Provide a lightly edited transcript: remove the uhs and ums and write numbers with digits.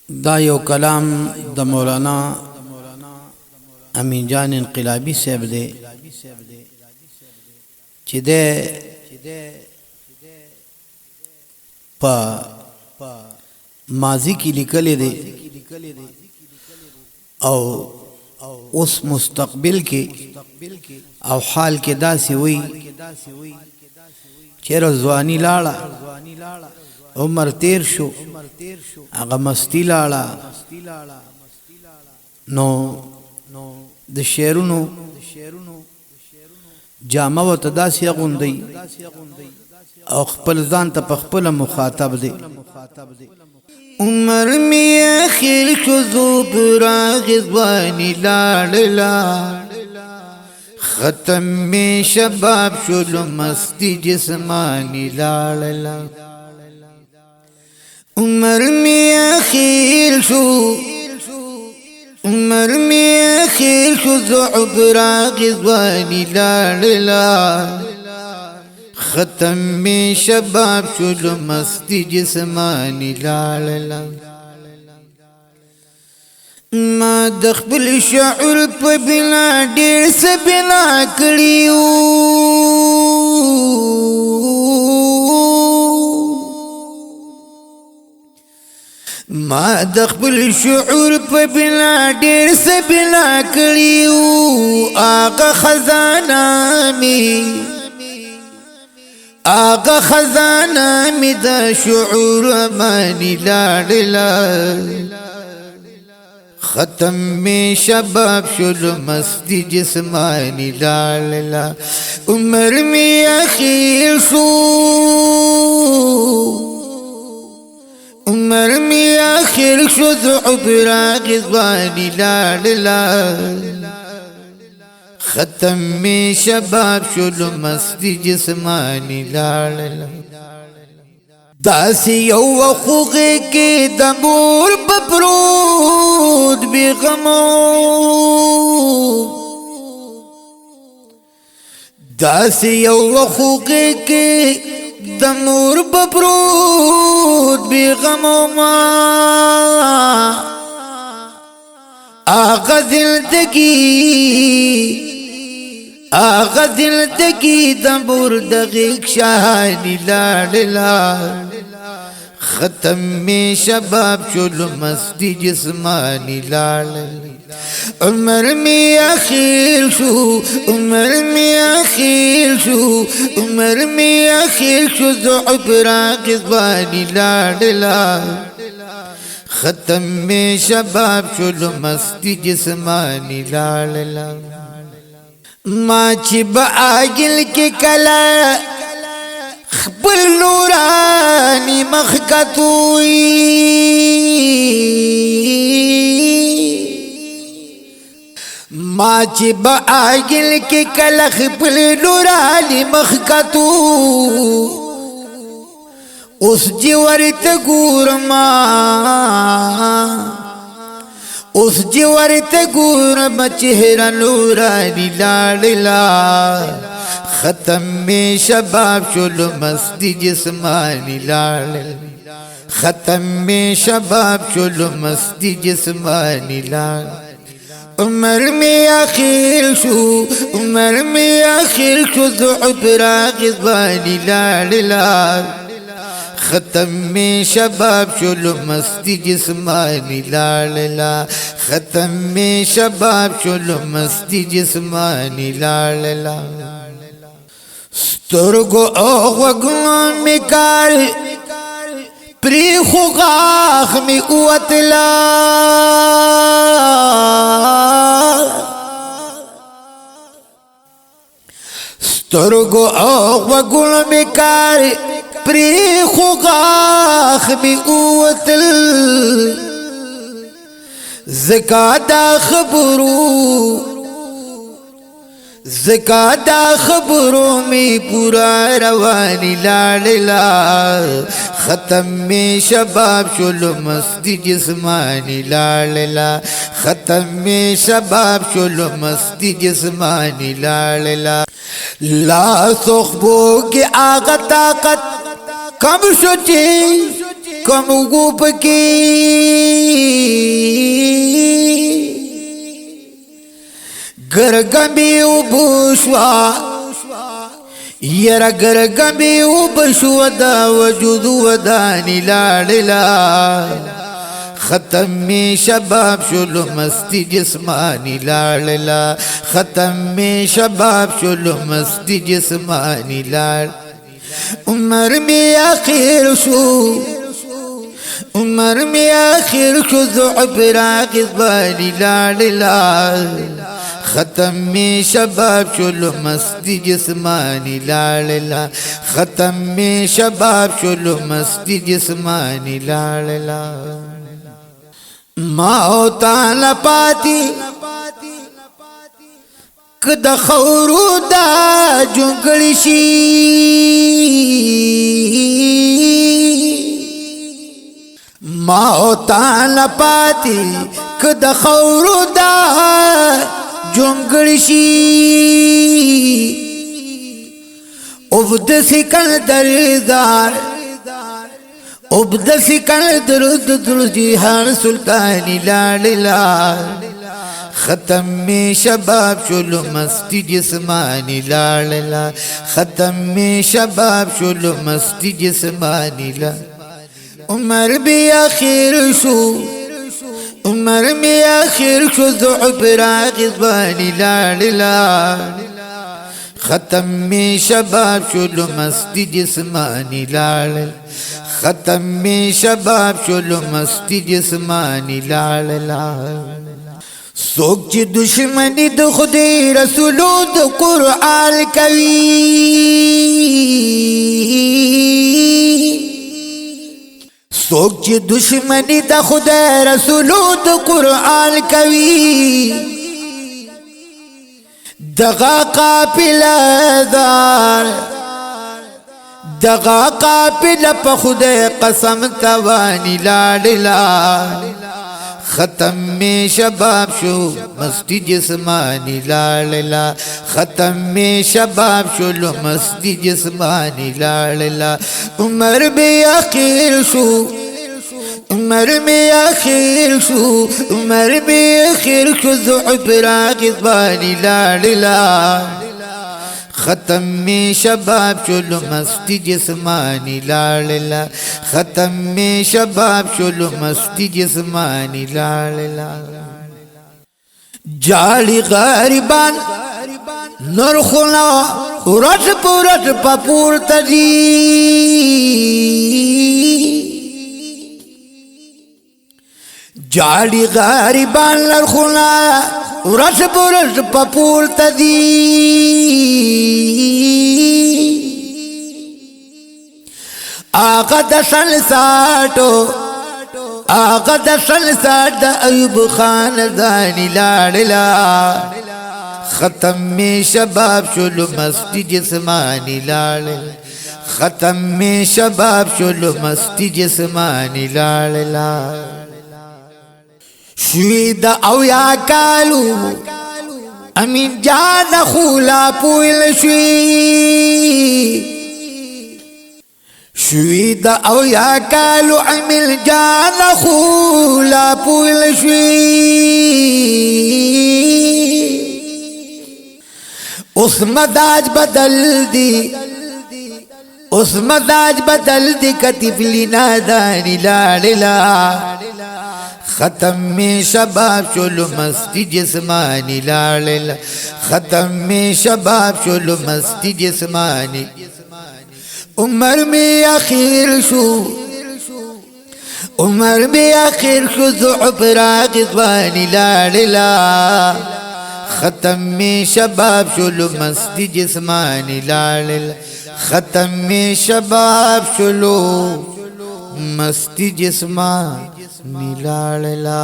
دا یو کلام د مولانا امین جان انقلابی صاحب دی چې د په ماضی کې لیکل دي او اوس مستقبل کې او حال کې داسې وي چې رضوانی لاړه عمر تیر شو هغه مستی لاړه نو د شعرونو جامه و تداسې غوندي او خپل ځان ته په خپل مخاطب دی عمر می اخر شو زوبرا غزوانی لاړلا ختم می شباب شو مستی جسمانی لاړلا عمر می اخر شو عمر می اخر شو زعبرا غزوانی لاړلا ختم می شباب شو مستی جسمانی لاړلا ما د خپل شعور په بنا ډېر څه بنا کړیو ما د خپل شعور په بنا ډېر څه بنا کړیو هغه خزانه می آغا خزانہ می دا شعور مانی لاړلا ختم می شباب شلو مستی جسمانی لاړلا عمر می اخیر شو عمر می اخیر شو زعبرا غزوانی لاړلا ختم می شباب شلو مستی جسمانی لاړلا داسی یو وخوغی کی دمور بپرود بی غمو داسی یو وخوغی کی دمور بپرود بی غمو ما آغا دل تکی دمور دغیق شاہانی لاړلا ختم می شباب شلو مستی جسمانی لاړلا عمر می اخیر شو عمر می اخیر شو عمر می اخیر شو زعبرا غزوانی لاړلا ختم می شباب شلو مستی جسمانی لاړلا ما چې با آگل کی کلا خپل نورانی مخکتوی ما چې با آگل کی کلا خپل نورانی مخکتو اس جیورت گورما اس جیورت گورم چہرہ نورانی لاړلا ختم میں شباب شلو مستی جسمانی لاړلا ختم میں شباب شلو مستی جسمانی لاړلا عمر میں اخیر شو عمر میں اخیر شو زعبرا غزوانی لاړلا ختم میں شباب شلو مستی جسمانی لاړلا ختم میں شباب شلو مستی جسمانی لاړلا سترگو اوغوگو می کار پریخو غاخ می اوتلا سترگو اوغوگو می کار پریخو غاخ می اوتل زکاة خبرو می پورا روانی لاړلا ختم می شباب شلو مستی جسمانی لاړلا ختم می شباب شلو مستی جسمانی لاړلا لا صحبو کی آغا طاقت کم شو چی کم گوپ کی گرگمی و بوشوا یرا گرگمی و بشوا دا وجود و دانی لاڑلا ختم میں شباب شلو مستی جسمانی لاڑلا ختم میں شباب شلو مستی جسمانی لاڑ عمر میں آخر شو عمر میں آخر شو ضعف راقص بانی لاڑلا ختم میں شباب شلو مستی جسمانی لاڑلا ختم میں شباب شلو مستی جسمانی لاڑلا ماو تالا پاتی کد خورو دا جنگلشی ماو تالا پاتی کد خورو دا جنگلشی افد سکن دردار ابد سکن درد درد جیہان سلطانی لاڑلا ختم میں شباب شلو مستی جسمانی لاڑلا ختم میں شباب شلو مستی جسمانی لا عمر بھی آخر شو عمر میں آخر شو ضعف راقص بانی لاڑلا ختم میں شباب شلو مستی جسمانی لاڑلا ختم میں شباب شلو مستی جسمانی لاڑلا سوک چی دشمنی د خدای رسولو د قرآن کوي سوک چی دشمنی د خدای رسولو د قرآن کوي دغا قافله دار دغا قافله په خدای قسم توانی لاڑلا ختم میں شباب شو مستی جسمانی لاڑلا ختم میں شباب شلو مستی جسمانی لاڑلا عمر میں آخر شو عمر میں آخر شو عمر میں آخر شو ضعف راقص بانی لاڑلا ختم میں شباب شلو مستی جسمانی لاڑلا ختم میں شباب شلو مستی جسمانی لاڑلا جالی غریبان نرخنا رٹ پورٹ پپور تجی جالی غریبان نرخنا رٹ پورٹ پپور تجی آقا دا سنساٹو آقا دا سنساٹ دا ایوب خاندانی لاڑلا ختم میں شباب شلو مستی جسمانی لاڑلا ختم میں شباب شلو مستی جسمانی لاڑلا شوید او یا کالو امین جان خولا پویل شوی شوید او یا کالو عمل جان خولا پویل شوی اس مداج بدل دی اس مداج بدل دی کتف لینا دانی لاڑلا ختم میں شباب شلو مستی جسمانی لاڑلا ختم میں شباب شلو مستی جسمانی عمر میں آخر شو عمر میں آخر شو ضعف راقص بانی لاڑلا ختم میں شباب شلو مستی جسمانی لاڑلا ختم میں شباب شلو مستی جسمانی لاڑلا